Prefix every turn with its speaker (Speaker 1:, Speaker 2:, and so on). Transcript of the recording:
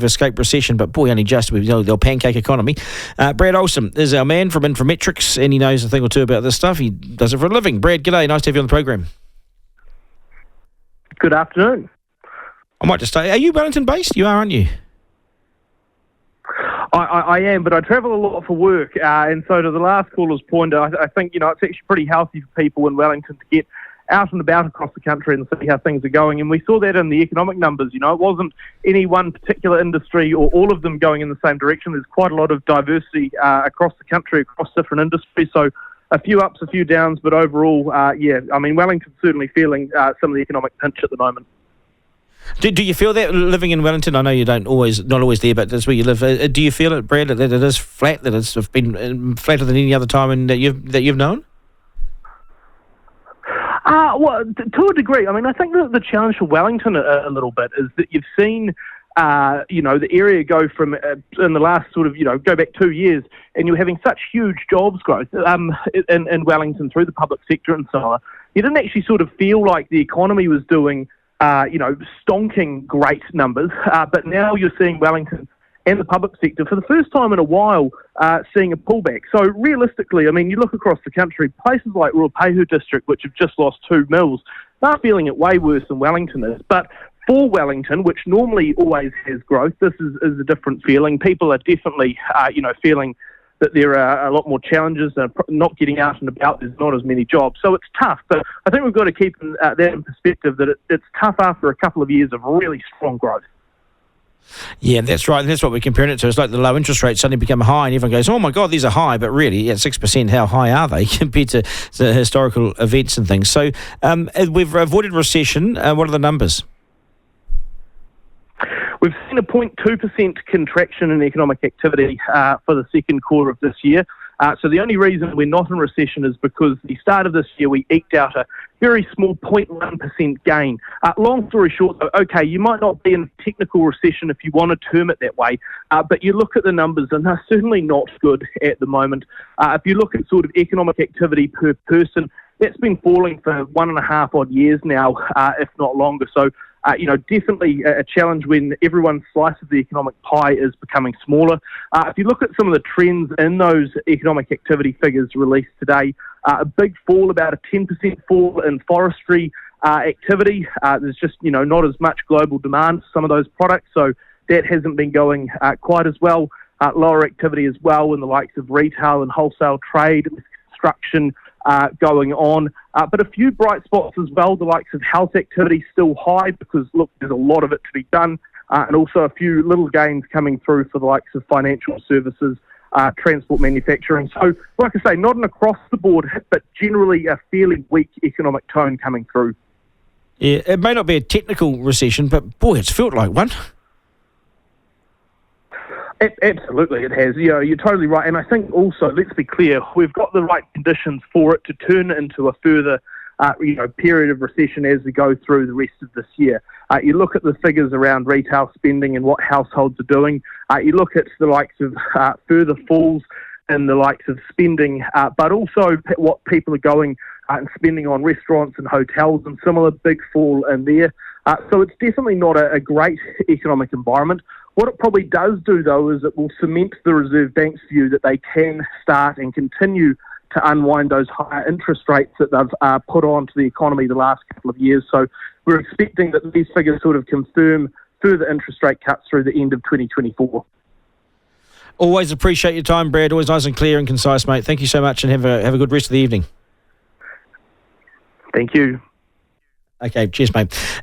Speaker 1: we've escaped recession, but boy, only just. They'll pancake economy. Brad Olsen is our man from Infometrics, and he knows a thing or two about this stuff. He does it for a living. Brad, g'day. Nice to have you on the program.
Speaker 2: Good afternoon.
Speaker 1: I might just say, are you Wellington-based? You are, aren't you?
Speaker 2: I am, but I travel a lot for work, and so to the last caller's point, I think, it's actually pretty healthy for people in Wellington to get out and about across the country and see how things are going, and we saw that in the economic numbers. It wasn't any one particular industry or all of them going in the same direction. There's quite a lot of diversity across the country, across different industries, so a few ups, a few downs, but overall, Wellington's certainly feeling some of the economic pinch at the moment.
Speaker 1: Do you feel that living in Wellington? I know you not always there, but that's where you live. Do you feel it, Brad, that it is flat, that it's been flatter than any other time that you've known?
Speaker 2: Well, to a degree. I think that the challenge for Wellington a little bit is that you've seen, the area go from, in the last go back 2 years, and you're having such huge jobs growth in Wellington through the public sector and so on. You didn't actually sort of feel like the economy was doing stonking great numbers, but now you're seeing Wellington and the public sector, for the first time in a while, seeing a pullback. So realistically, you look across the country, places like Ruapehu District, which have just lost 2 mills, they're feeling it way worse than Wellington is. But for Wellington, which normally always has growth, this is a different feeling. People are definitely, feeling that there are a lot more challenges, not getting out and about, there's not as many jobs. So it's tough, but I think we've got to keep that in perspective, that it's tough after a couple of years of really strong growth.
Speaker 1: Yeah, that's right. That's what we're comparing it to. It's like the low interest rates suddenly become high, and everyone goes, oh my God, these are high. But really, at 6%, how high are they compared to historical events and things? So we've avoided recession. What are the numbers?
Speaker 2: We've seen a 0.2% contraction in economic activity for the second quarter of this year. So the only reason we're not in recession is because the start of this year we eked out a very small 0.1% gain. Long story short, though, okay, you might not be in technical recession if you want to term it that way, but you look at the numbers and they're certainly not good at the moment. If you look at sort of economic activity per person, that's been falling for 1.5 odd years now, if not longer. So definitely a challenge when everyone's slice of the economic pie is becoming smaller. If you look at some of the trends in those economic activity figures released today, a big fall, about a 10% fall in forestry activity. There's just, not as much global demand for some of those products, so that hasn't been going quite as well. Lower activity as well in the likes of retail and wholesale trade, construction, going on, but a few bright spots as well. The likes of health activity still high because, look, there's a lot of it to be done, and also a few little gains coming through for the likes of financial services, transport, manufacturing. So, like I say, not an across-the-board hit, but generally a fairly weak economic tone coming through.
Speaker 1: Yeah, it may not be a technical recession, but boy, it's felt like one.
Speaker 2: Absolutely, it has. You're totally right. And I think also, let's be clear, we've got the right conditions for it to turn into a further, period of recession as we go through the rest of this year. You look at the figures around retail spending and what households are doing. You look at the likes of further falls in the likes of spending, but also what people are going and spending on restaurants and hotels, and similar big fall in there. So it's definitely not a great economic environment. What it probably does do, though, is it will cement the Reserve Bank's view that they can start and continue to unwind those higher interest rates that they've put onto the economy the last couple of years. So we're expecting that these figures sort of confirm further interest rate cuts through the end of 2024.
Speaker 1: Always appreciate your time, Brad. Always nice and clear and concise, mate. Thank you so much, and have a good rest of the evening.
Speaker 2: Thank you.
Speaker 1: Okay, cheers, mate.